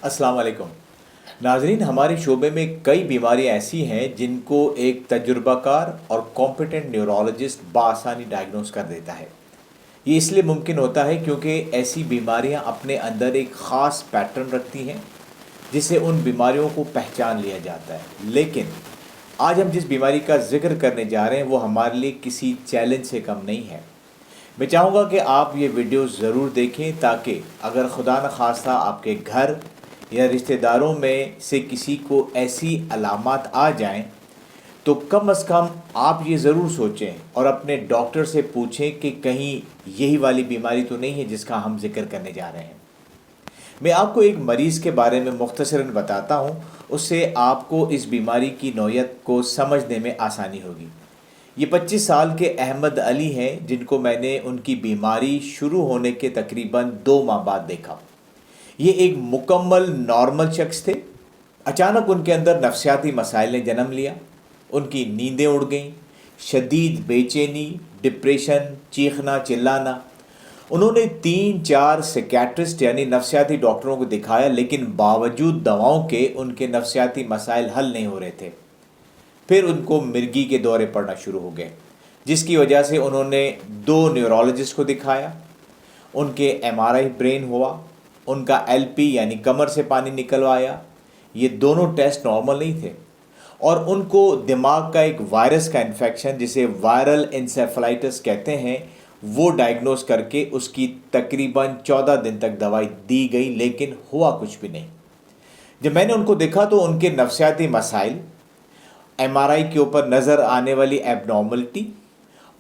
अस्सलाम वालेकुम नाजरीन। हमारे शोबे में कई बीमारियां ऐसी हैं जिनको एक तजुर्बाकार और कॉम्पिटेंट न्यूरोलॉजिस्ट बआसानी डायग्नोस कर देता है। ये इसलिए मुमकिन होता है क्योंकि ऐसी बीमारियां अपने अंदर एक ख़ास पैटर्न रखती हैं जिससे उन बीमारियों को पहचान लिया जाता है। लेकिन आज हम जिस बीमारी का जिक्र करने जा रहे हैं वो हमारे लिए किसी चैलेंज से कम नहीं है। मैं चाहूँगा कि आप ये वीडियो ज़रूर देखें ताकि अगर खुदा न खास्ता आपके घर या रिश्तेदारों में से किसी को ऐसी अलामात आ जाएं तो कम से कम आप ये ज़रूर सोचें और अपने डॉक्टर से पूछें कि कहीं यही वाली बीमारी तो नहीं है जिसका हम जिक्र करने जा रहे हैं। मैं आपको एक मरीज़ के बारे में मुख्तसरन बताता हूँ, उससे आपको इस बीमारी की नौयत को समझने में आसानी होगी। ये 25 साल के अहमद अली हैं जिनको मैंने उनकी बीमारी शुरू होने के तकरीबन 2 माह बाद देखा। ये एक मुकम्मल नॉर्मल शख्स थे। अचानक उनके अंदर नफ्सियाती मसाइल ने जन्म लिया। उनकी नींदें उड़ गईं, शदीद बेचैनी, डिप्रेशन, चीखना चिल्लाना। उन्होंने 3-4 साइकियाट्रिस्ट यानी नफ्सियाती डॉक्टरों को दिखाया, लेकिन बावजूद दवाओं के उनके नफ्सियाती मसाइल हल नहीं हो रहे थे। फिर उनको मिर्गी के दौरे पड़ना शुरू हो गए, जिसकी वजह से उन्होंने 2 न्यूरोलॉजिस्ट को दिखाया। उनके MRI ब्रेन हुआ, उनका LP यानी कमर से पानी निकलवाया। ये दोनों टेस्ट नॉर्मल नहीं थे और उनको दिमाग का एक वायरस का इन्फेक्शन जिसे वायरल एन्सेफेलाइटिस कहते हैं वो डायग्नोस करके उसकी तकरीबन 14 दिन तक दवाई दी गई, लेकिन हुआ कुछ भी नहीं। जब मैंने उनको देखा तो उनके नफ्सियाती मसाइल, MRI के ऊपर नज़र आने वाली एबनॉर्मलिटी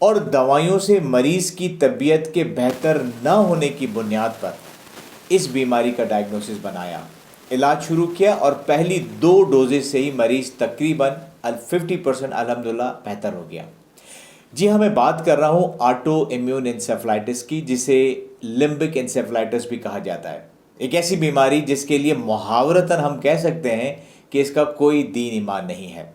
और दवाइयों से मरीज़ की तबीयत के बेहतर न होने की बुनियाद पर इस बीमारी का डायग्नोसिस बनाया, इलाज शुरू किया और पहली 2 डोजेज से ही मरीज़ तकरीबन 50% अल्हम्दुलिल्लाह बेहतर हो गया। जी हाँ, मैं बात कर रहा हूँ ऑटो इम्यून इंसेफेलाइटिस की, जिसे लिम्बिक इंसेफेलाइटिस भी कहा जाता है। एक ऐसी बीमारी जिसके लिए मुहावरतन हम कह सकते हैं कि इसका कोई दीन ईमान नहीं है।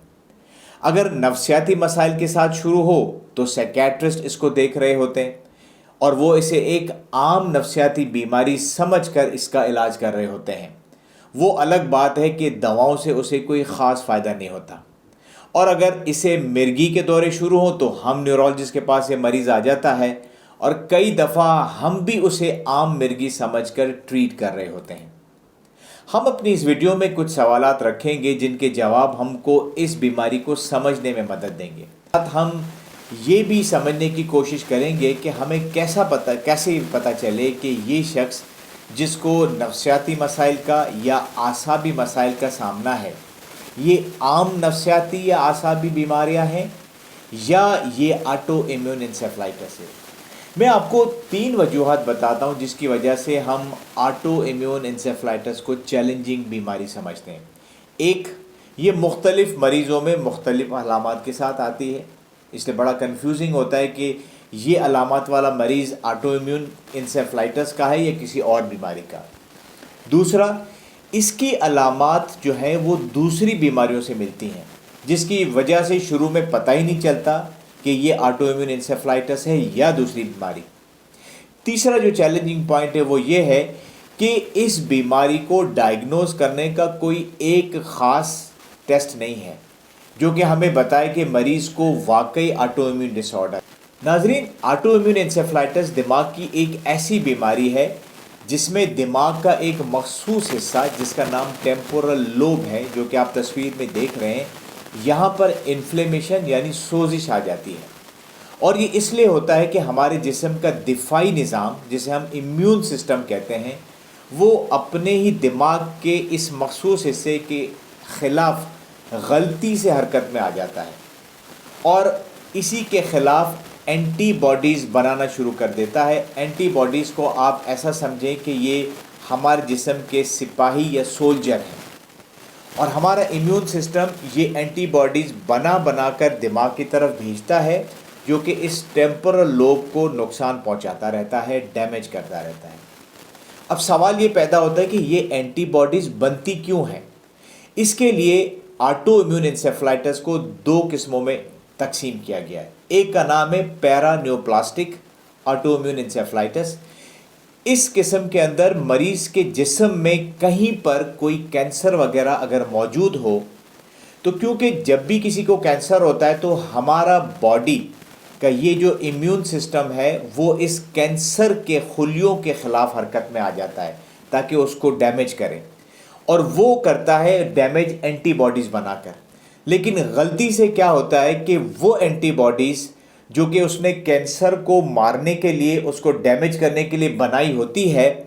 अगर नफ्सियाती मसाइल के साथ शुरू हो तो साइकियाट्रिस्ट इसको देख रहे होते हैं और वो इसे एक आम नफ्सियाती बीमारी समझकर इसका इलाज कर रहे होते हैं। वो अलग बात है कि दवाओं से उसे कोई ख़ास फ़ायदा नहीं होता। और अगर इसे मिर्गी के दौरे शुरू हो तो हम न्यूरोलॉजिस्ट के पास ये मरीज़ आ जाता है और कई दफ़ा हम भी उसे आम मिर्गी समझकर ट्रीट कर रहे होते हैं। हम अपनी इस वीडियो में कुछ सवालात रखेंगे जिनके जवाब हमको इस बीमारी को समझने में मदद देंगे। साथ हम ये भी समझने की कोशिश करेंगे कि हमें कैसे पता चले कि ये शख्स जिसको नफ्सियाती मसाइल का या आसाबी मसाइल का सामना है, ये आम नफ्सियाती या आसाबी बीमारियां हैं या ये ऑटो इम्यून इंसेफेलाइटिस है। मैं आपको 3 वजूहात बताता हूँ जिसकी वजह से हम ऑटो इम्यून इंसेफेलाइटिस को चैलेंजिंग बीमारी समझते हैं। एक, ये मुख्तलिफ मरीज़ों में मुख्तलिफ अलामात के साथ आती है, इसलिए बड़ा कंफ्यूजिंग होता है कि ये अलामत वाला मरीज़ ऑटो इम्यून इंसेफेलाइटिस का है या किसी और बीमारी का। दूसरा, इसकी अलामत जो है वो दूसरी बीमारियों से मिलती हैं जिसकी वजह से शुरू में पता ही नहीं चलता कि ये ऑटो इम्यून इंसेफेलाइटिस है या दूसरी बीमारी। तीसरा जो चैलेंजिंग पॉइंट है वो ये है कि इस बीमारी को डायग्नोज करने का कोई एक ख़ास टेस्ट नहीं है जो कि हमें बताए कि मरीज़ को वाकई ऑटो इम्यून डिसऑर्डर। नाजरीन, ऑटो इम्यून इंसेफेलाइटिस दिमाग की एक ऐसी बीमारी है जिसमें दिमाग का एक मखसूस हिस्सा जिसका नाम टेम्पोरल लोब है, जो कि आप तस्वीर में देख रहे हैं, यहाँ पर इन्फ्लेमेशन यानी सोजिश आ जाती है। और ये इसलिए होता है कि हमारे जिस्म का दिफाई निज़ाम, जिसे हम इम्यून सिस्टम कहते हैं, वो अपने ही दिमाग के इस मखसूस हिस्से के ख़िलाफ़ गलती से हरकत में आ जाता है और इसी के ख़िलाफ़ एंटीबॉडीज़ बनाना शुरू कर देता है। एंटीबॉडीज़ को आप ऐसा समझें कि ये हमारे जिस्म के सिपाही या सोल्जर हैं और हमारा इम्यून सिस्टम ये एंटीबॉडीज़ बना कर दिमाग की तरफ भेजता है, जो कि इस टेम्पोरल लोब को नुकसान पहुंचाता रहता है, डैमेज करता रहता है। अब सवाल ये पैदा होता है कि ये एंटीबॉडीज़ बनती क्यों हैं। इसके लिए ऑटो इम्यून इंसेफेलाइटिस को 2 किस्मों में तकसीम किया गया है। एक का नाम है पैरान्यूप्लास्टिक ऑटो इम्यून इंसेफेलाइटिस, इस किस्म के अंदर मरीज़ के जिस्म में कहीं पर कोई कैंसर वगैरह अगर मौजूद हो, तो क्योंकि जब भी किसी को कैंसर होता है तो हमारा बॉडी का ये जो इम्यून सिस्टम है वो इस कैंसर के खुलियों के ख़िलाफ़ हरकत में आ जाता है ताकि उसको डैमेज करे, और वो करता है डैमेज एंटीबॉडीज़ बनाकर। लेकिन गलती से क्या होता है कि वो एंटीबॉडीज़ जो कि उसने कैंसर को मारने के लिए, उसको डैमेज करने के लिए बनाई होती है,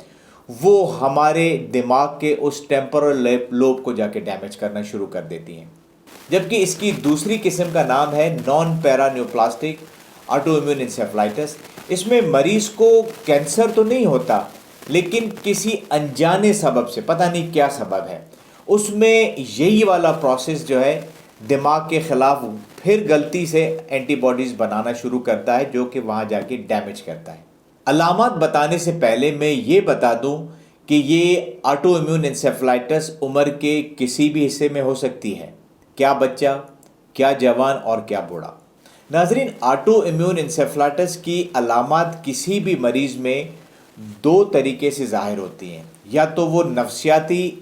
वो हमारे दिमाग के उस टेम्पोरल लोब को जाके डैमेज करना शुरू कर देती हैं। जबकि इसकी दूसरी किस्म का नाम है नॉन पैरान्यूप्लास्टिक ऑटो इम्यून इंसेफेलाइटिस। इसमें मरीज़ को कैंसर तो नहीं होता, लेकिन किसी अनजाने सबब से, पता नहीं क्या सबब है, उसमें यही वाला प्रोसेस जो है दिमाग के ख़िलाफ़ फिर गलती से एंटीबॉडीज़ बनाना शुरू करता है, जो कि वहाँ जाके डैमेज करता है। अलामात बताने से पहले मैं ये बता दूं कि ये ऑटो इम्यून इंसेफेलाइटिस उम्र के किसी भी हिस्से में हो सकती है, क्या बच्चा, क्या जवान और क्या बूढ़ा। नाज़रीन, ऑटो इम्यून इंसेफेलाइटिस की अलामात किसी भी मरीज़ में दो तरीके से ज़ाहिर होती हैं। या तो वो नफ्सियाती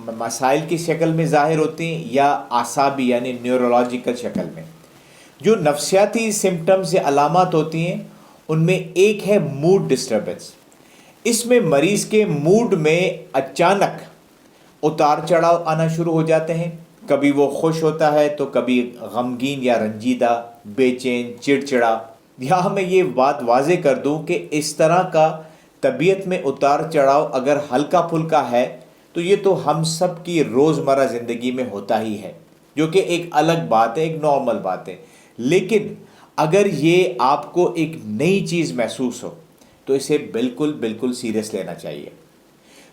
मसाइल की शक्ल में ज़ाहिर होती हैं या आसाबी यानी न्यूरोलॉजिकल शक्ल में। जो नफ्सियाती सिम्टम्स या अलामात होती हैं उनमें एक है मूड डिस्टर्बेंस। इसमें मरीज़ के मूड में अचानक उतार चढ़ाव आना शुरू हो जाते हैं। कभी वो खुश होता है तो कभी गमगीन या रंजीदा, बेचैन, चिड़चिड़ा। यहाँ मैं ये बात वाज़े कर दूँ कि इस तरह का तबीयत में उतार चढ़ाव अगर हल्का फुल्का है तो ये तो हम सब की रोज़मर्रा ज़िंदगी में होता ही है, जो कि एक अलग बात है, एक नॉर्मल बात है। लेकिन अगर ये आपको एक नई चीज़ महसूस हो तो इसे बिल्कुल बिल्कुल सीरियस लेना चाहिए।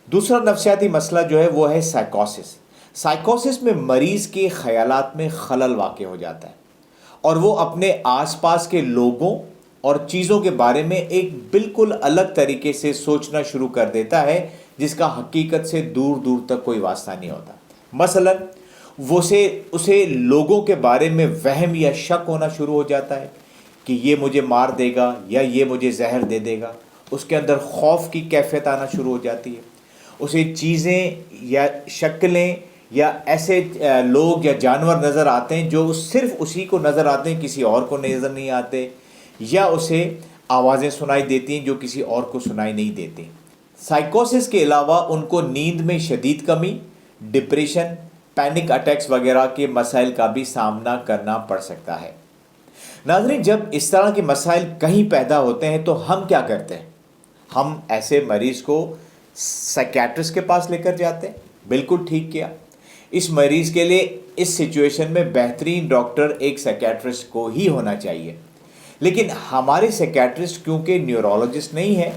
दूसरा नफ्सियाती मसला जो है वो है साइकोसिस। साइकोसिस में मरीज़ के ख़यालात में खलल वाक़ हो जाता है और वो अपने आसपास के लोगों और चीज़ों के बारे में एक बिल्कुल अलग तरीके से सोचना शुरू कर देता है, जिसका हकीकत से दूर दूर तक कोई वास्ता नहीं होता। मसलन उसे लोगों के बारे में वहम या शक होना शुरू हो जाता है कि ये मुझे मार देगा या ये मुझे जहर दे देगा। उसके अंदर खौफ की कैफियत आना शुरू हो जाती है। उसे चीज़ें या शक्लें या ऐसे लोग या जानवर नज़र आते हैं जो सिर्फ उसी को नज़र आते हैं, किसी और को नज़र नहीं आते, या उसे आवाज़ें सुनाई देती हैं जो किसी और को सुनाई नहीं देती। साइकोसिस के अलावा उनको नींद में शदीद कमी, डिप्रेशन, पैनिक अटैक्स वगैरह के मसाइल का भी सामना करना पड़ सकता है। नाज़रीन, जब इस तरह के मसाइल कहीं पैदा होते हैं तो हम क्या करते हैं? हम ऐसे मरीज़ को साइकियाट्रिस्ट के पास लेकर जाते हैं। बिल्कुल ठीक किया। इस मरीज़ के लिए इस सिचुएशन में बेहतरीन डॉक्टर एक साइकियाट्रिस्ट को ही होना चाहिए। लेकिन हमारे साइकियाट्रिस्ट क्योंकि न्यूरोलॉजिस्ट नहीं है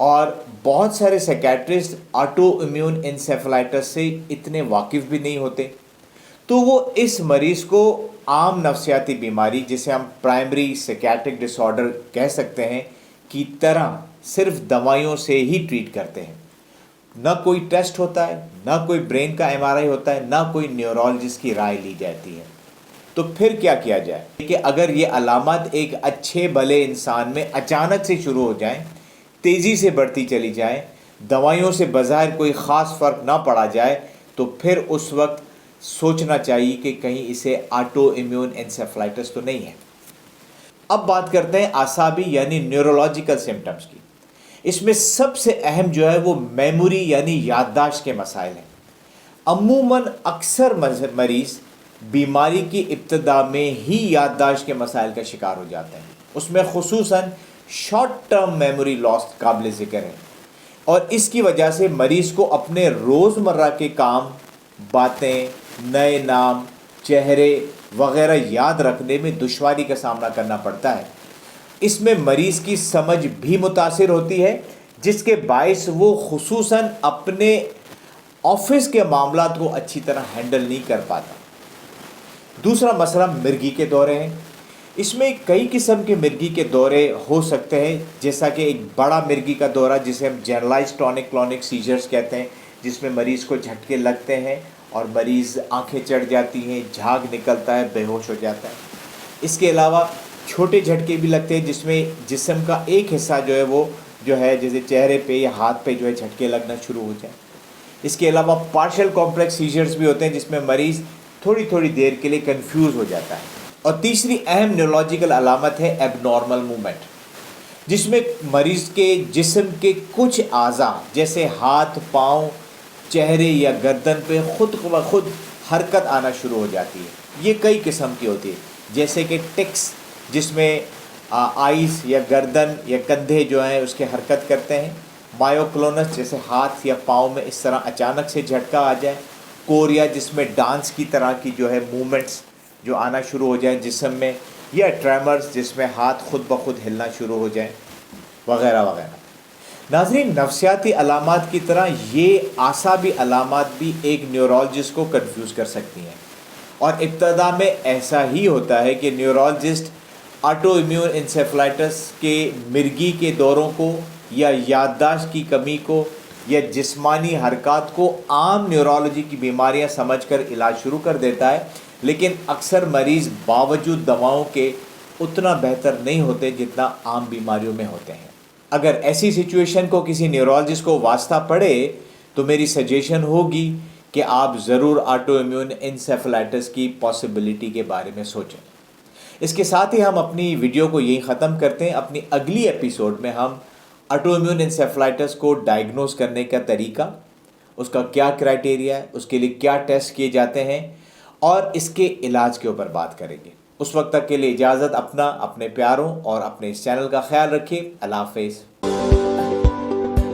और बहुत सारे साइकियाट्रिस्ट ऑटो इम्यून इंसेफेलाइटिस से इतने वाकिफ़ भी नहीं होते, तो वो इस मरीज़ को आम नफ्सियाती बीमारी, जिसे हम प्राइमरी साइकियाट्रिक डिसऑर्डर कह सकते हैं, की तरह सिर्फ दवाइयों से ही ट्रीट करते हैं। ना कोई टेस्ट होता है, ना कोई ब्रेन का एमआरआई होता है, ना कोई न्यूरोलॉजिस्ट की राय ली जाती है। तो फिर क्या किया जाए कि अगर ये अलामत एक अच्छे भले इंसान में अचानक से शुरू हो जाएं, तेज़ी से बढ़ती चली जाए, दवाइयों से बज़ाहिर कोई ख़ास फ़र्क ना पड़ा जाए, तो फिर उस वक्त सोचना चाहिए कि कहीं इसे ऑटो इम्यून इंसेफेलाइटिस तो नहीं है। अब बात करते हैं आसाबी यानी न्यूरोलॉजिकल सिम्टम्स की। इसमें सबसे अहम जो है वो मेमोरी यानी याददाश्त के मसाइल हैं। अमूमन अक्सर मरीज़ बीमारी की इब्तदा में ही याददाश्त के मसाइल का शिकार हो जाते हैं। उसमें खुसूसन शॉर्ट टर्म मेमोरी लॉस काबिल ज़िक्र है और इसकी वजह से मरीज़ को अपने रोज़मर्रा के काम, बातें, नए नाम, चेहरे वगैरह याद रखने में दुश्वारी का सामना करना पड़ता है। इसमें मरीज़ की समझ भी मुतासिर होती है, जिसके बायस वो खुसूसन अपने ऑफिस के मामलात को अच्छी तरह हैंडल नहीं कर पाता। दूसरा मसला मिर्गी के दौरे हैं। इसमें कई किस्म के मिर्गी के दौरे हो सकते हैं, जैसा कि एक बड़ा मिर्गी का दौरा जिसे हम जनरलाइज्ड टॉनिक क्लॉनिक सीजर्स कहते हैं, जिसमें मरीज़ को झटके लगते हैं और मरीज़ आंखें चढ़ जाती हैं, झाग निकलता है, बेहोश हो जाता है। इसके अलावा छोटे झटके भी लगते हैं जिसमें जिस्म का एक हिस्सा जो है वो جو ہے جیسے چہرے پہ یا ہاتھ پہ جو ہے جھٹکے لگنا شروع ہو جائیں۔ اس کے علاوہ پارشل کمپلیکس سیجرز بھی ہوتے ہیں جس میں مریض تھوڑی تھوڑی دیر کے لیے کنفیوز ہو جاتا ہے۔ اور تیسری اہم نیورولوجیکل علامت ہے ایب نارمل موومنٹ، جس میں مریض کے جسم کے کچھ اعضاء جیسے ہاتھ، پاؤں، چہرے یا گردن پہ خود بخود حرکت آنا شروع ہو جاتی ہے۔ یہ کئی قسم کی ہوتی ہے، جیسے کہ ٹکس جس میں آئیز یا گردن یا کندھے جو ہیں اس کے حرکت کرتے ہیں، مایوکلونس جیسے ہاتھ یا پاؤں میں اس طرح اچانک سے جھٹکا آ جائے، کوریا جس میں ڈانس کی طرح کی جو ہے موومنٹس جو آنا شروع ہو جائیں جسم میں، یا ٹریمرز جس میں ہاتھ خود بخود ہلنا شروع ہو جائیں، وغیرہ وغیرہ۔ ناظرین، نفسیاتی علامات کی طرح یہ اعصابی علامات بھی ایک نیورولوجسٹ کو کنفیوز کر سکتی ہیں، اور ابتدا میں ایسا ہی ہوتا ہے کہ نیورولوجسٹ آٹو امیون انسیفلائٹس کے مرگی کے دوروں کو یا یادداشت کی کمی کو یا جسمانی حرکات کو عام نیورولوجی کی بیماریاں سمجھ کر علاج شروع کر دیتا ہے، لیکن اکثر مریض باوجود دواؤں کے اتنا بہتر نہیں ہوتے جتنا عام بیماریوں میں ہوتے ہیں۔ اگر ایسی سچویشن کو کسی نیورولوجسٹ کو واسطہ پڑے تو میری سجیشن ہوگی کہ آپ ضرور آٹو امیون انسیفلائٹس کی پاسبلٹی کے بارے میں سوچیں۔ اس کے ساتھ ہی ہم اپنی ویڈیو کو یہیں ختم کرتے ہیں۔ اپنی اگلی ایپیسوڈ میں ہم آٹو امیون انسیفلائٹس کو ڈائگنوز کرنے کا طریقہ، اس کا کیا کرائٹیریا ہے، اس کے لیے کیا ٹیسٹ کیے جاتے ہیں، اور اس کے علاج کے اوپر بات کریں گے۔ اس وقت تک کے لیے اجازت، اپنے پیاروں اور اپنے اس چینل کا خیال رکھیے۔ اللہ حافظ۔